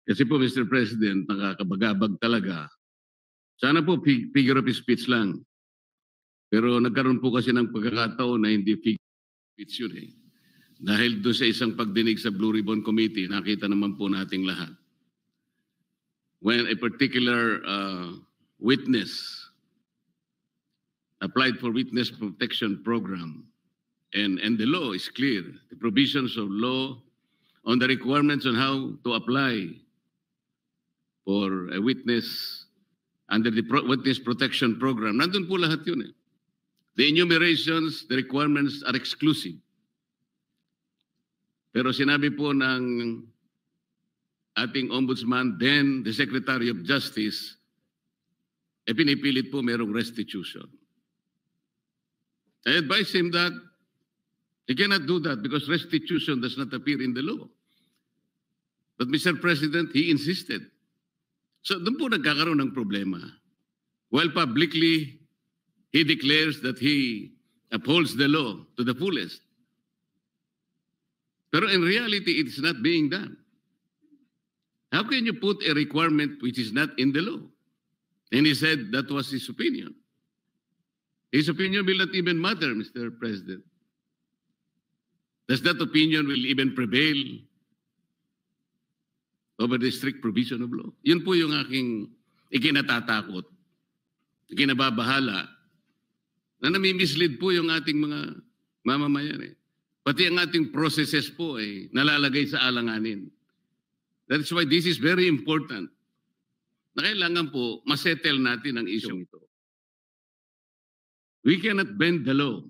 Kasi po, Mr. President, nakakabagabag talaga. Sana po figure of speech lang. Pero nagkaroon po kasi ng pagkakataon na hindi figure of speech yun eh. Dahil doon sa isang pagdinig sa Blue Ribbon Committee, nakita naman po nating lahat. When a particular witness applied for witness protection program, and the law is clear, the provisions of law on the requirements on how to apply for a witness under the witness protection program. Nandun po lahat yun eh. The enumerations, the requirements are exclusive. Pero sinabi po ng ating ombudsman, then the Secretary of Justice, pinipilit po merong restitution. I advise him that he cannot do that because restitution does not appear in the law. But Mr. President, he insisted. So doon po nagkakaroon ng problema. While publicly, he declares that he upholds the law to the fullest. Pero in reality, it is not being done. How can you put a requirement which is not in the law? And he said that was his opinion. His opinion will not even matter, Mr. President. Does that opinion will even prevail over the strict provision of law? Yun po yung aking ikinatatakot, ikinababahala, na nami-mislead po yung ating mga mamamayan eh. Pati ang ating processes po ay nalalagay sa alanganin. That's why this is very important. Na kailangan po masettle natin ang issue ito. We cannot bend the law.